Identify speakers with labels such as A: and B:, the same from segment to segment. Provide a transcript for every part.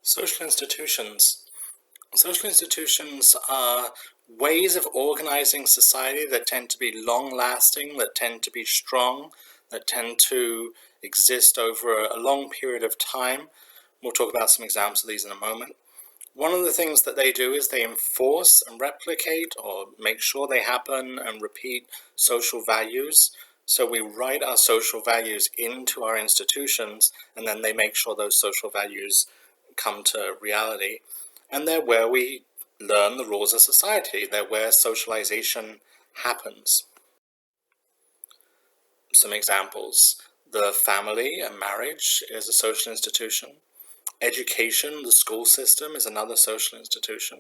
A: Social institutions. Social institutions are ways of organizing society that tend to be long lasting, that tend to be strong, that tend to exist over a long period of time. We'll talk about some examples of these in a moment. One of the things that they do is they enforce and replicate or make sure they happen and repeat social values. So we write our social values into our institutions, and then they make sure those social values come to reality. And they're where we learn the rules of society. They're where socialization happens. Some examples: the family and marriage is a social institution. Education, the school system, is another social institution.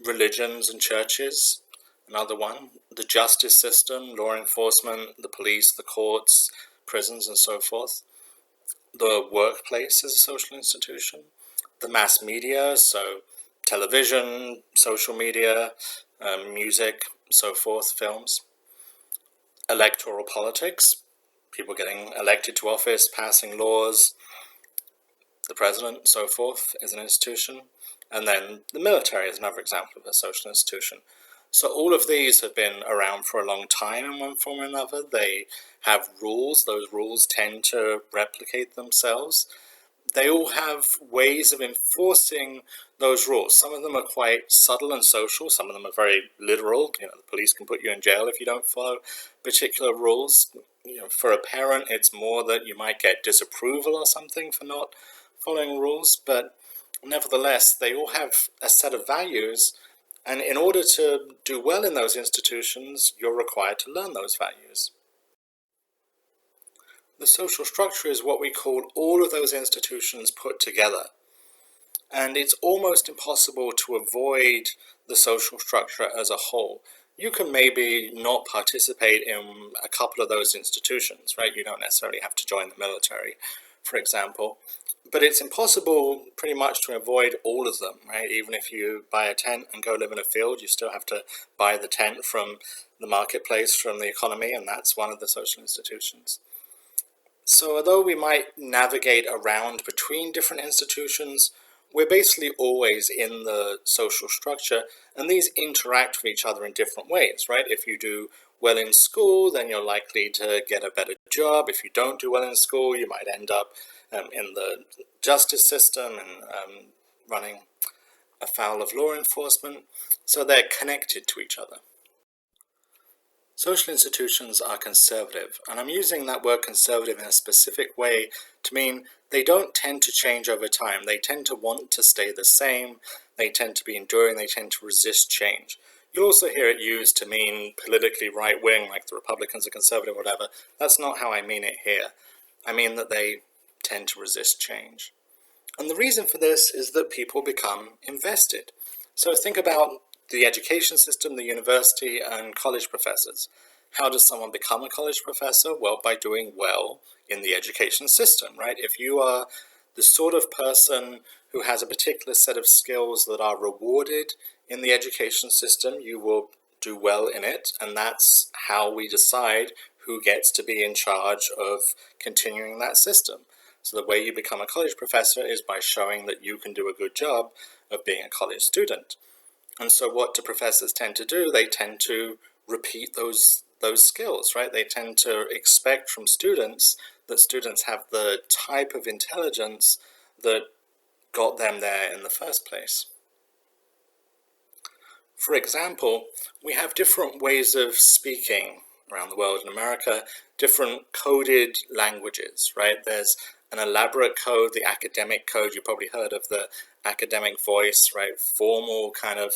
A: Religions and churches, another one. The justice system, law enforcement, the police, the courts, prisons, and so forth. The workplace is a social institution. The mass media, so television, social media, music, so forth, films. Electoral politics, people getting elected to office, passing laws, the president, so forth, is an institution. And then the military is another example of a social institution. So all of these have been around for a long time in one form or another. They have rules. Those rules tend to replicate themselves. They all have ways of enforcing those rules. Some of them are quite subtle and social. Some of them are very literal. The police can put you in jail if you don't follow particular rules. For a parent, it's more that you might get disapproval or something for not following rules, but nevertheless, they all have a set of values, and in order to do well in those institutions, you're required to learn those values. The social structure is what we call all of those institutions put together, and it's almost impossible to avoid the social structure as a whole. You can maybe not participate in a couple of those institutions, right? You don't necessarily have to join the military, for example. But it's impossible pretty much to avoid all of them, right? Even if you buy a tent and go live in a field, you still have to buy the tent from the marketplace, from the economy, and that's one of the social institutions. So although we might navigate around between different institutions, we're basically always in the social structure, and these interact with each other in different ways, right? If you do well in school, then you're likely to get a better job. If you don't do well in school, you might end up in the justice system and running afoul of law enforcement. So they're connected to each other. Social institutions are conservative, and I'm using that word conservative in a specific way to mean they don't tend to change over time. They tend to want to stay the same, they tend to be enduring, they tend to resist change. You'll also hear it used to mean politically right-wing, like the Republicans are conservative or whatever. That's not how I mean it here. I mean that they tend to resist change. And the reason for this is that people become invested. So think about the education system, the university, and college professors. How does someone become a college professor? Well, by doing well in the education system, right? If you are the sort of person who has a particular set of skills that are rewarded in the education system, you will do well in it, and that's how we decide who gets to be in charge of continuing that system. So the way you become a college professor is by showing that you can do a good job of being a college student. And so what do professors tend to do? They tend to repeat those skills, right? They tend to expect from students that students have the type of intelligence that got them there in the first place. For example, we have different ways of speaking around the world. In America, different coded languages, right? There's an elaborate code, the academic code. You probably heard of the academic voice, right? Formal kind of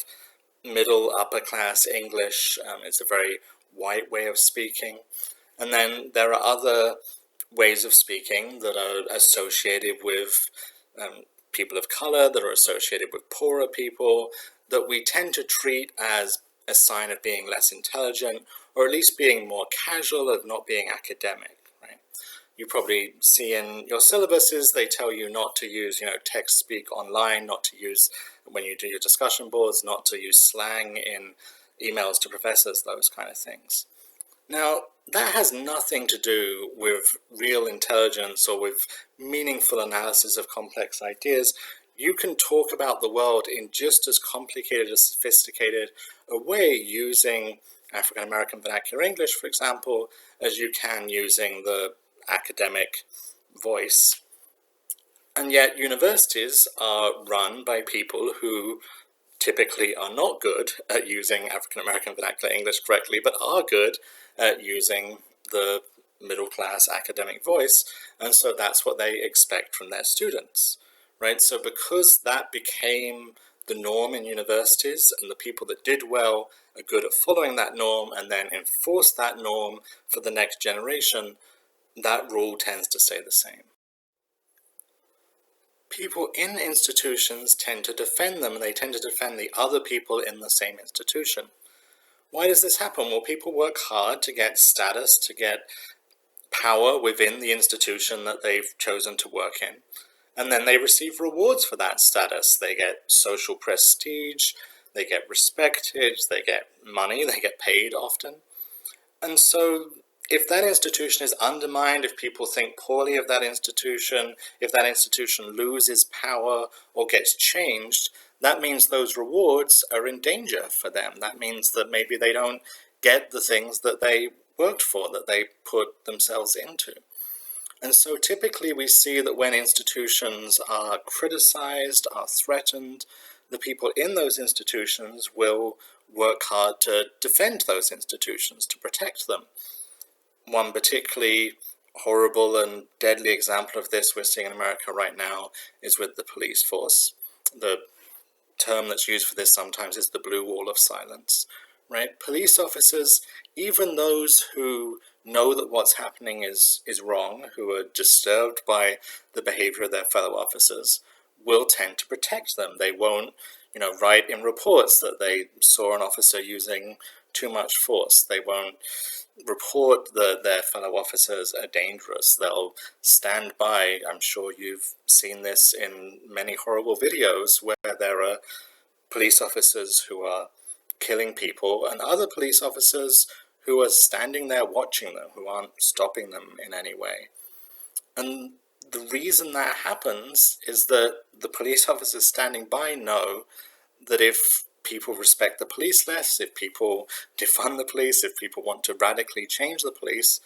A: middle upper class English. It's a very white way of speaking. And then there are other ways of speaking that are associated with people of color, that are associated with poorer people, that we tend to treat as a sign of being less intelligent, or at least being more casual, of not being academic, right? You probably see in your syllabuses, they tell you not to use, text speak online, not to use, when you do your discussion boards, not to use slang in emails to professors, those kind of things. Now, that has nothing to do with real intelligence or with meaningful analysis of complex ideas, you can talk about the world in just as complicated, as sophisticated a way using African American vernacular English, for example, as you can using the academic voice. And yet universities are run by people who typically are not good at using African American vernacular English correctly, but are good at using the middle class academic voice, and so that's what they expect from their students, right? So because that became the norm in universities, and the people that did well are good at following that norm and then enforce that norm for the next generation, that rule tends to stay the same. People in institutions tend to defend them, and they tend to defend the other people in the same institution. Why does this happen? Well, people work hard to get status, to get power within the institution that they've chosen to work in, and then they receive rewards for that status. They get social prestige, they get respected, they get money, they get paid often. And so if that institution is undermined, if people think poorly of that institution, if that institution loses power or gets changed, that means those rewards are in danger for them. That means that maybe they don't get the things that they worked for, that they put themselves into. And so typically we see that when institutions are criticized, are threatened, the people in those institutions will work hard to defend those institutions, to protect them. One particularly horrible and deadly example of this we're seeing in America right now is with the police force. The term that's used for this sometimes is the blue wall of silence, right? Police officers, even those who know that what's happening is wrong, who are disturbed by the behavior of their fellow officers, will tend to protect them. They won't, write in reports that they saw an officer using too much force. They won't report that their fellow officers are dangerous. They'll stand by. I'm sure you've seen this in many horrible videos where there are police officers who are killing people and other police officers who are standing there watching them, who aren't stopping them in any way. And the reason that happens is that the police officers standing by know that if people respect the police less, if people defund the police, if people want to radically change the police,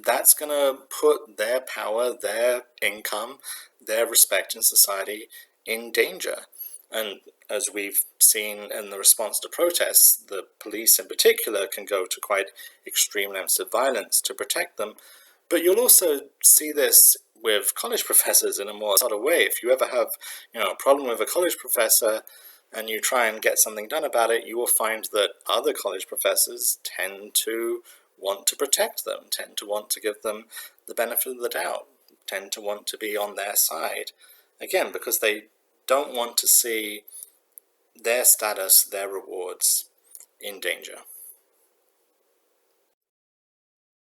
A: that's going to put their power, their income, their respect in society in danger. And as we've seen in the response to protests, the police in particular can go to quite extreme lengths of violence to protect them. But you'll also see this with college professors in a more subtle way. If you ever have, a problem with a college professor and you try and get something done about it, you will find that other college professors tend to want to protect them, tend to want to give them the benefit of the doubt, tend to want to be on their side. Again, because they don't want to see their status, their rewards in danger.